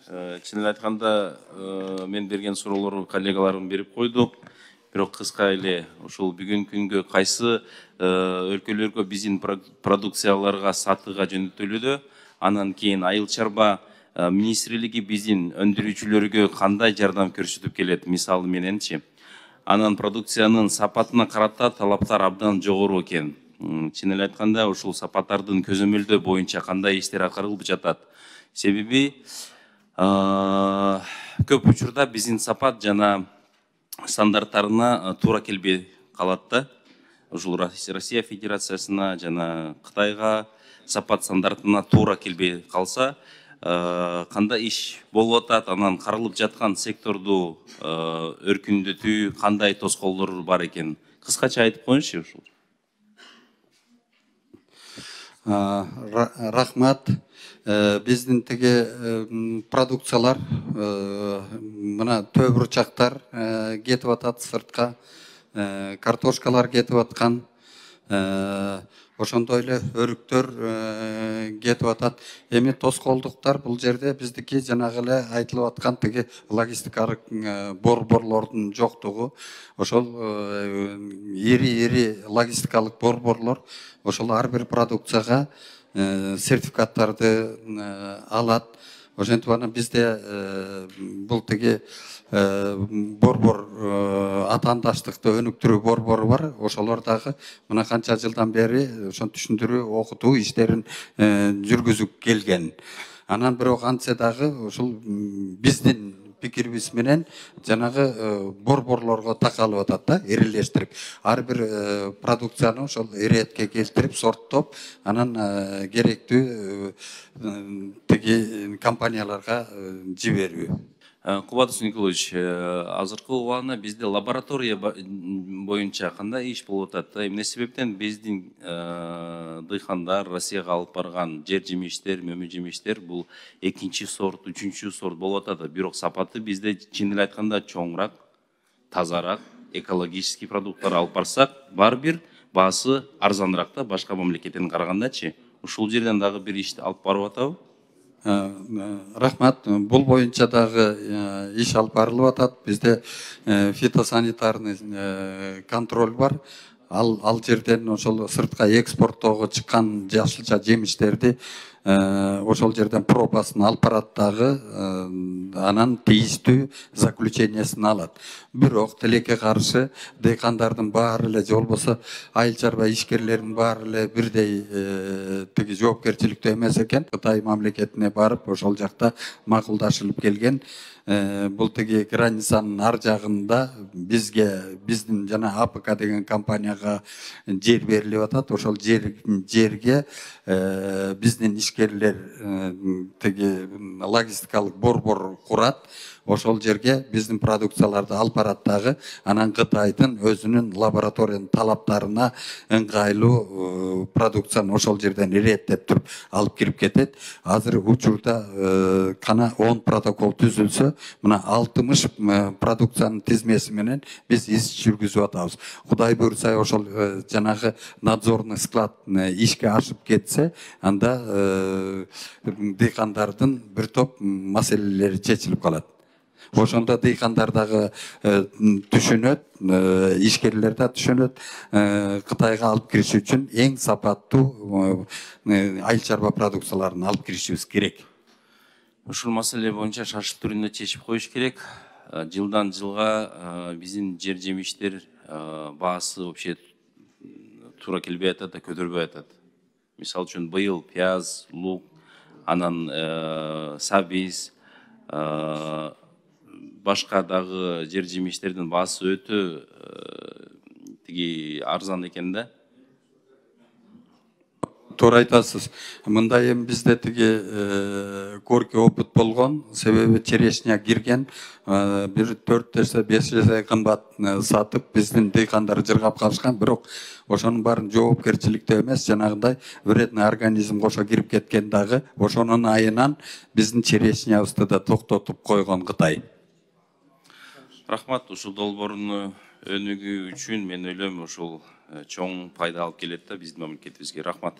Чынын айтканда, мен берген суроолорду коллегаларым берип койду. Бирок кыска эле ушул бүгүнкү күнгө кайсы өлкөлөргө биздин продукцияларга сатыга жөнөтүлүүдө, анан кийин Айыл чарба министрлиги биздин өндүрүүчүлөргө кандай жардам көрсөтүп келет, мисалы мененчи. Анан продукциянын сапатына карата талаптар абдан жогору экен. Чын эле айтканда, ушул сапаттардын көзөмөлдөө боюнча кандай иштер аткарылып жатат? Себеби көп учурда биздин сапат жана стандарттарына туура келбей калат да. Ушул Россия Федерациясына жана Кытайга сапат стандартына туура келбей калса, кандай иш болуп атат, анан каралып жаткан секторду өркүндөтүү кандай тоскоолдор бар экен? Кыскача айтып коюңузчу ушул. Рахмат. Биздин теге продукциялар, мына төбүрчактар кетип атат сыртка, картошкалар кетип аткан, ошондой эле өрүктөр кетип атат. Эми тоскоолдуктар бул жерде биздики жанагы эле айтылып аткан теге логистикалык борборлордун жоктугу, ошол ири логистикалык борборлор ошол ар бир продукцияга сертификаттарды алат. Ошентип анан бизде бул теге борбор атаандаштыкты өнүктүрүү борбору бар. Ошолор дагы мына канча жылдан бери ошон түшүндүрүү окутуу иштерин жүргүзүп келген. Анан бирок антсе дагы ушул биздин пикирибиз менен жанагы борборлорго такалып атат да, ирилештирип. Ар бир продукцияны ошол иретке келтирип, сорттоп, анан керектүү теги компанияларга жиберүү. Кубатов Николаевич, азыркы убагында бизде лаборатория боюнча кандай иш болуп атат? Эмне себептен биздин дыйкандар Россияга алып барган жер жемиштер, мөмө жемиштер бул экинчи сорт, үчүнчү сорт болуп атат. Бирок сапаты бизде чын эле айтканда чоңураак, тазараак, экологический продукттар алып барсак, барбир баасы арзаныраак да башка мамлекеттерге карагандачы. Ушул жерден дагы бир ишти алып барып атабы? Рахмат. Бул боюнча дагы иш алып барылып атат. Бизде фитосанитарный контроль бар. Ал жерден ошол сыртка экспорттоого чыккан жашылча жемиштерди ошол жерден пробасын алып барат дагы, анан тийиштүү заключениясын алат. Бирок тилекке каршы дыйкандардын баары эле, же болбосо айыл чарба ишкерлеринин баары эле бирдей теги жоопкерчиликтүү эмес экен. Кытай мамлекетине барып, ошол жакта макулдашылып келген. Бул теги границанын ар жагында биздин жана АПК деген компанияга жер берилип атат. Ошол жерге биздин ишкерлер теги логистикалык борбор курат. Ошол жерге биздин продукцияларды алып барат дагы, анан Кытайдын өзүнүн лабораториянын талаптарына ыңгайлуу продукцияны ошол жерден иреттеп туруп алып кирип кетет. Азыр учурда кана 10 протокол түзүлсө, мына 60 продукциянын тизмеси менен биз иш жүргүзүп атабыз. Кудай буйрса, ошол жанагы надзорный склад ишке ашып кетсе, анда дыйкандардын бир топ маселелери чечилип калат. Ошондо дыйкандар дагы түшүнөт, ишкерлер да түшүнөт, Кытайга алып кириш үчүн эң сапаттуу айыл чарба продукцияларын алып киришибиз керек. Ушул маселе боюнча шашып түрүндө чечип коюш керек. Жылдан жылга биздин жер жемиштер баасы вообще туура келбей атат да, көтөрбөй атат. Мисалы үчүн быйыл пияз, лук, анан сабиз, башка дагы жер жемиштердин баасы өтө тиги арзан экен да. Туура айтасыз. Мында эми бизде тиги көркү опыт болгон, себеби черешня кирген, бир 4 эсе 5 эсе кымбат сатып биздин дыйкандар жыргап калышкан. Бирок ошонун баарын жоопкерчиликтүү эмес, жанагындай вредный организм кошо кирип кеткен дагы, ошонун айынан биздин черешнябызды да токтотуп койгон Кытай. Рахмат, ушул долбоордун өнүгүү үчүн мен ойлойм ушул чоң пайда алып келет да биздин мамлекетибизге. Рахмат.